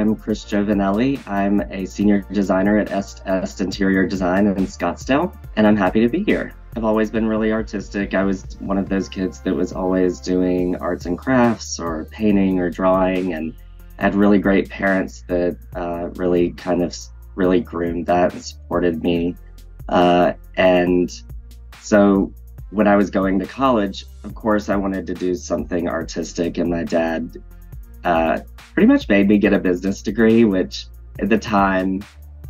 I'm Chris Jovanelly. I'm a senior designer at Est Interior Design in Scottsdale, and I'm happy to be here. I've always been really artistic. I was one of those kids that was always doing arts and crafts or painting or drawing, and I had really great parents that really groomed that and supported me. And so when I was going to college, of course, I wanted to do something artistic, and my dad pretty much made me get a business degree, which at the time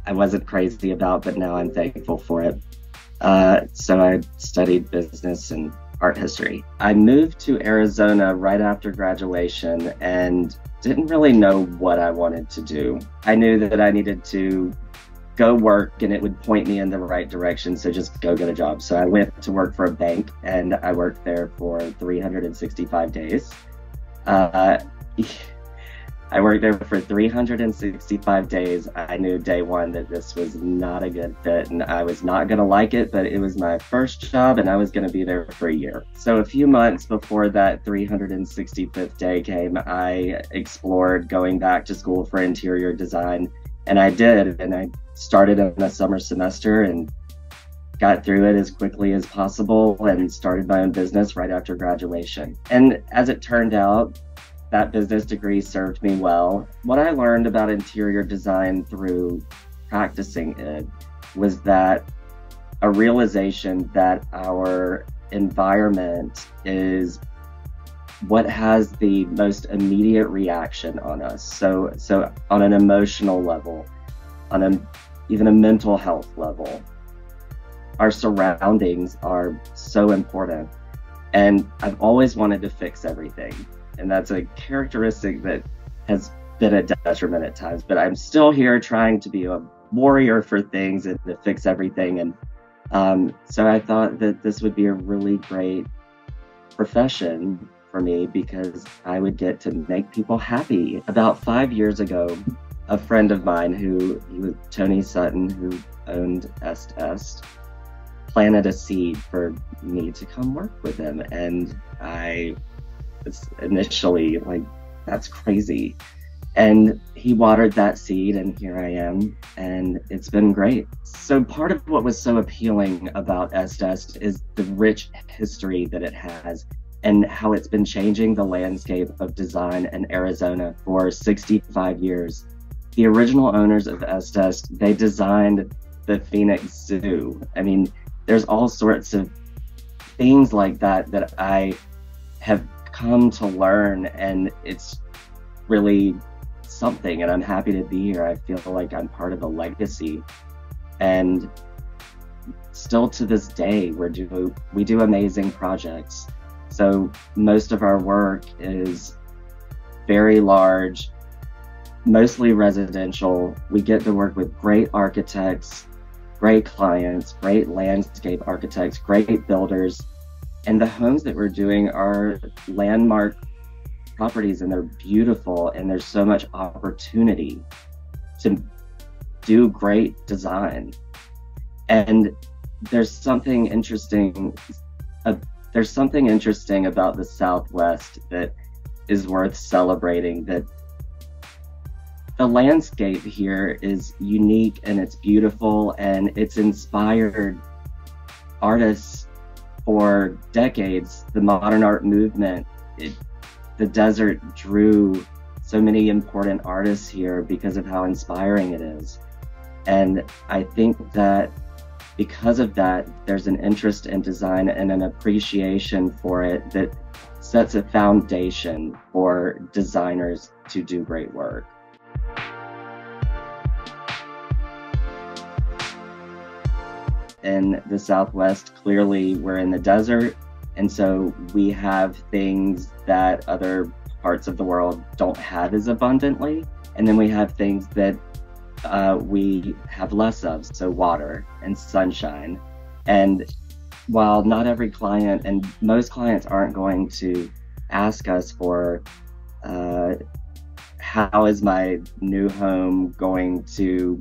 I wasn't crazy about, but now I'm thankful for it. So I studied business and art history. I moved to Arizona right after graduation and didn't really know what I wanted to do. I knew that I needed to go work and it would point me in the right direction, so just go get a job. So I went to work for a bank, and I worked there for 365 days. I worked there for 365 days. I knew day one that this was not a good fit and I was not going to like it, but it was my first job and I was going to be there for a year. So a few months before that 365th day came, I explored going back to school for interior design, and I did. And I started in a summer semester and got through it as quickly as possible and started my own business right after graduation. And as it turned out, that business degree served me well. What I learned about interior design through practicing it was that a realization that our environment is what has the most immediate reaction on us. So on an emotional level, on even a mental health level, our surroundings are so important. And I've always wanted to fix everything. And that's a characteristic that has been a detriment at times, but I'm still here trying to be a warrior for things and to fix everything. And so I thought that this would be a really great profession for me because I would get to make people happy. About 5 years ago, a friend of mine he was Tony Sutton, who owned Est Est, planted a seed for me to come work with him. And I was initially like, that's crazy. And he watered that seed, and here I am, and it's been great. So part of what was so appealing about Est Est is the rich history that it has and how it's been changing the landscape of design in Arizona for 65 years. The original owners of Est Est, they designed the Phoenix Zoo. I mean, there's all sorts of things like that I have come to learn, and it's really something, and I'm happy to be here. I feel like I'm part of a legacy, and still to this day we do amazing projects. So most of our work is very large, mostly residential. We get to work with great architects, great clients, great landscape architects, great builders. And the homes that we're doing are landmark properties, and they're beautiful, and there's so much opportunity to do great design. And there's something interesting about the Southwest that is worth celebrating, that the landscape here is unique and it's beautiful, and it's inspired artists for decades. The modern art movement, the desert drew so many important artists here because of how inspiring it is. And I think that because of that, there's an interest in design and an appreciation for it that sets a foundation for designers to do great work. In the Southwest, clearly we're in the desert, and so we have things that other parts of the world don't have as abundantly, and then we have things that we have less of, so water and sunshine. And while not every client, and most clients aren't going to ask us for how is my new home going to,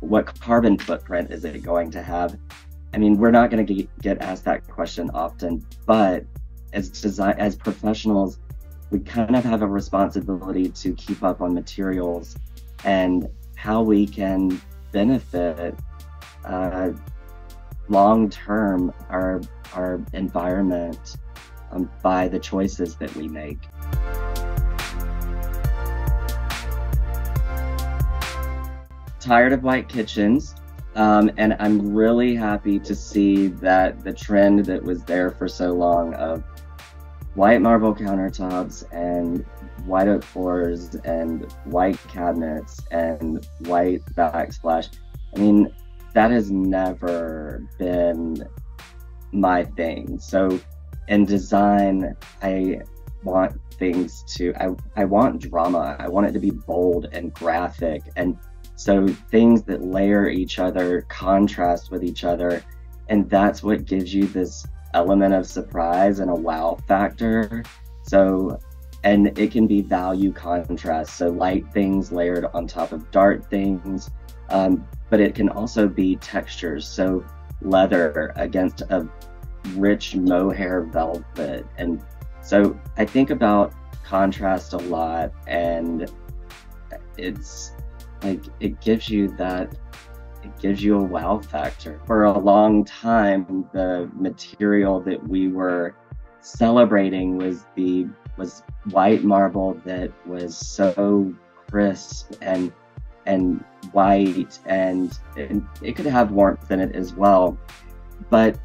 what carbon footprint is it going to have? I mean, we're not going to get asked that question often, but as professionals, we kind of have a responsibility to keep up on materials and how we can benefit long-term our environment by the choices that we make. Tired of white kitchens, and I'm really happy to see that the trend that was there for so long of white marble countertops and white oak floors and white cabinets and white backsplash. I mean, that has never been my thing. So in design, I want things to, I want drama. I want it to be bold and graphic. And so things that layer each other, contrast with each other. And that's what gives you this element of surprise and a wow factor. So, and it can be value contrast. So light things layered on top of dark things. But it can also be textures. So leather against a rich mohair velvet. And so I think about contrast a lot, and it's like, it gives you a wow factor. For a long time, the material that we were celebrating was white marble that was so crisp and white, and it could have warmth in it as well. But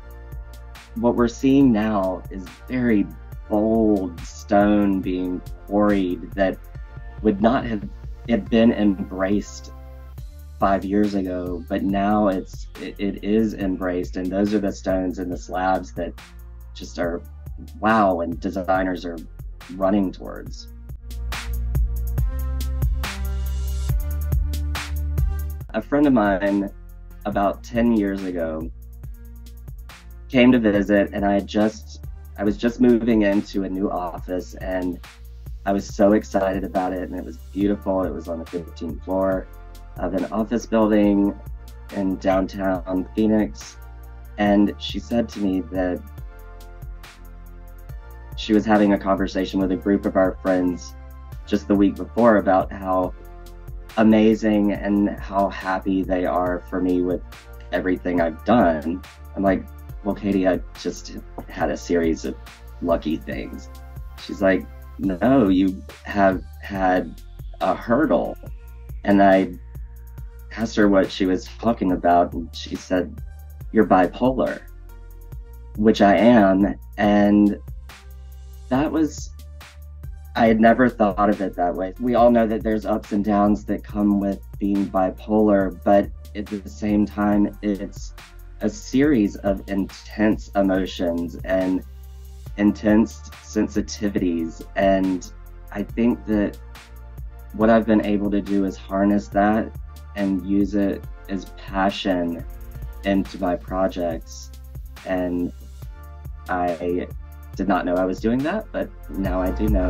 what we're seeing now is very bold stone being quarried that would not have been embraced 5 years ago, but now it is embraced, and those are the stones and the slabs that just are wow, and designers are running towards. A friend of mine about 10 years ago came to visit, and I was just moving into a new office, and I was so excited about it, and it was beautiful. It was on the 15th floor of an office building in downtown Phoenix. And she said to me that she was having a conversation with a group of our friends just the week before about how amazing and how happy they are for me with everything I've done. I'm like, well, Katie, I just had a series of lucky things. She's like, no, you have had a hurdle. And I asked her what she was talking about, and she said, you're bipolar, which I am. And that was, I had never thought of it that way. We all know that there's ups and downs that come with being bipolar, but at the same time, it's a series of intense emotions and intense sensitivities. And I think that what I've been able to do is harness that and use it as passion into my projects. And I did not know I was doing that, but now I do know.